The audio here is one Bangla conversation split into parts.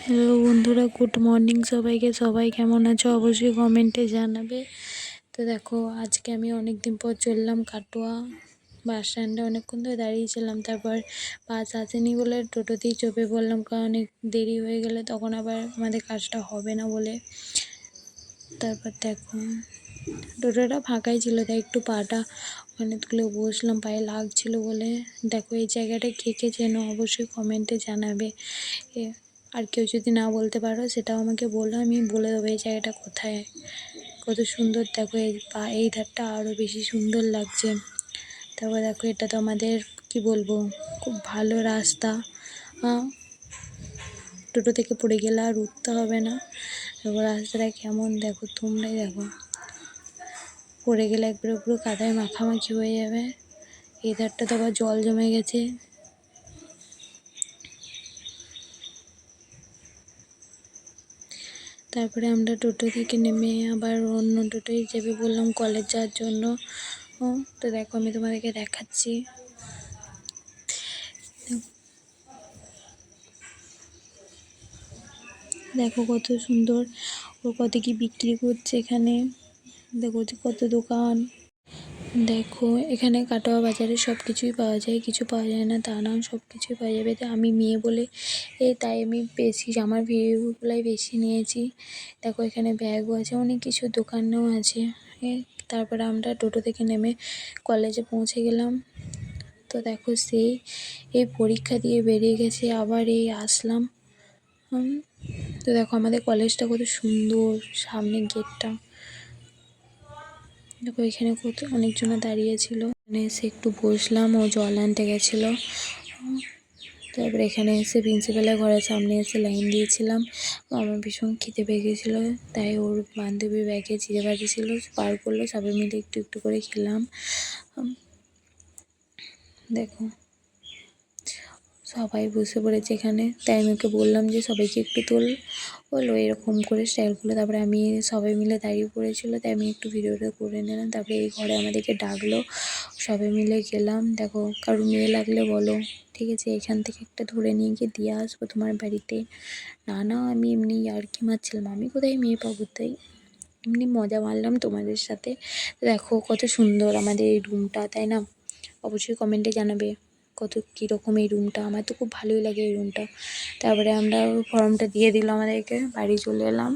হ্যালো বন্ধুরা, গুড মর্নিং সবাইকে। সবাই কেমন আছো অবশ্যই কমেন্টে জানাবে। তো দেখো, আজকে আমি অনেক দিন পর চললাম কাটোয়া বাস স্ট্যান্ডে। অনেকক্ষণ ধরে দাঁড়িয়েছিলাম, তারপর বাস আসেনি বলে টোটোতেই চেপে পড়লাম, কারণ অনেক দেরি হয়ে গেলে তখন আবার আমাদের কাজটা হবে না বলে। তারপর দেখো, টোটোটা ফাঁকাই ছিল, তাই একটু পাটা ওখানে তুলে বসলাম, পায়ে লাগছিল বলে। দেখো, এই জায়গাটা কে কে চেনো অবশ্যই কমেন্টে জানাবে। আর কেউ যদি না বলতে পারো সেটাও আমাকে বলো, আমি বলে দেবো এই জায়গাটা কোথায়। কত সুন্দর দেখো, এই ধারটা আরও বেশি সুন্দর লাগছে। তারপর দেখো, এটা তো আমাদের কি বলবো, খুব ভালো রাস্তা। টোটো থেকে পড়ে গেলে আর উঠতে হবে না। তারপর রাস্তাটা কেমন দেখো, তোমরাই দেখো, পড়ে গেলে একবারে পুরো কাদায় মাখামাখি হয়ে যাবে। এই ধারটা তো আবার জল জমে গেছে। তারপরে আমরা টোটো থেকে নেমে আবার অন্য টোটোয় চেপে বললাম কলেজ যাওয়ার জন্য। তো দেখো, আমি তোমাদেরকে দেখাচ্ছি। দেখো কত সুন্দর, ও কত কি বিক্রি করছে এখানে। দেখো কত দোকান। দেখো, এখানে কাটোয়া বাজারে সব কিছুই পাওয়া যায়, কিছু পাওয়া যায় না তা না, সব কিছুই পাওয়া যাবে। আমি মেয়ে বলে তাই আমি বেশি জামার ভিডিওগুলাই বেশি নিয়েছি। দেখো, এখানে ব্যাগও আছে, অনেক কিছু দোকানও আছে। তারপরে আমরা টোটো থেকে নেমে কলেজে পৌঁছে গেলাম। তো দেখো, এই পরীক্ষা দিয়ে বেরিয়ে গেছে, আবার আসলাম। তো দেখো, আমাদের কলেজটা কত সুন্দর, সামনের গেটটা দেখো। এখানে অনেকজন দাঁড়িয়েছিল, এখানে এসে একটু বসলাম, ও জল আনতে গেছিলো। তারপরে এখানে এসে প্রিন্সিপালের ঘরের সামনে এসে লাইন দিয়েছিলাম। আমার ভীষণ খিদে পেয়ে গেছিলো, তাই ওর বান্ধবীর ব্যাগে চিড়ে ভাজি ছিল, পার করলো, সবাই মিলে একটু একটু করে খেলাম। দেখো, সবাই বসে পড়েছে এখানে, তাই আমি ওকে বললাম যে সবাইকে একটু বলো এরকম করে স্টাইলগুলো। তারপরে আমি সবাই মিলে দাঁড়িয়ে পড়েছিল, তাই আমি একটু ভিডিওটা করে নিলাম। তারপরে এই ঘরে আমাদেরকে ডাকলো, সবাই মিলে গেলাম। দেখো, কারো মেয়ে লাগলে বলো, ঠিক আছে, এখান থেকে একটা ধরে নিয়ে গিয়ে দিয়ে আসবো তোমার বাড়িতে। না, আমি এমনি ইয়ার্কি মারছিলাম, আমি কোথায় মেয়ে পাবো, তাই এমনি মজা মারলাম তোমাদের সাথে। দেখো কত সুন্দর আমাদের এই রুমটা, তাই না? অবশ্যই কমেন্টে জানাবে কত কীরকম এই রুমটা। আমার তো খুব ভালোই লাগে এই রুমটা। তারপরে আমরা ফর্মটা দিয়ে দিল আমাদেরকে, বাড়ি চলে এলাম।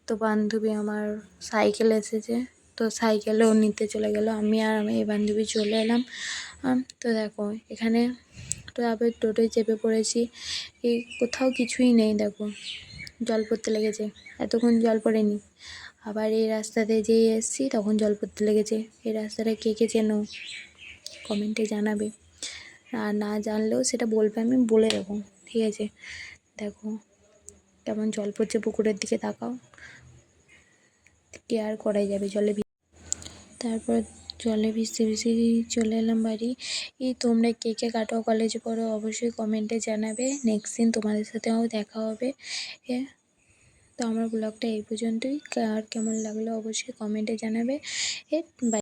তো বান্ধবী আমার সাইকেল এসেছে, তো সাইকেলেও নিতে চলে গেল। আমি আর এই বান্ধবী চলে এলাম। তো দেখো, এখানে তো আবার টোটোয় চেপে পড়েছি। কোথাও কিছুই নেই। দেখো, জল পড়তে লেগেছে, এতক্ষণ জল পড়েনি। আবার এই রাস্তাতে যেই এসেছি তখন জল পড়তে লেগেছে। এই রাস্তাটা কে কে চেনো কমেন্টে জানাবে, আর না জানলেও সেটা বলবে, আমি বলে দেবো, ঠিক আছে? দেখো কেমন জল পড়ছে, পুকুরের দিকে তাকাও, কেয়ার করাই যাবে জলে। তারপর জলে ভিজতে ভিজতে চলে এলাম বাড়ি। তোমরা কে কে কাটোয়া কলেজে পড়ো অবশ্যই কমেন্টে জানাবে। নেক্সট দিন তোমাদের সাথেও দেখা হবে। তো আমার ব্লগটা এই পর্যন্তই, আর কেমন লাগলো অবশ্যই কমেন্টে জানাবে। বাই।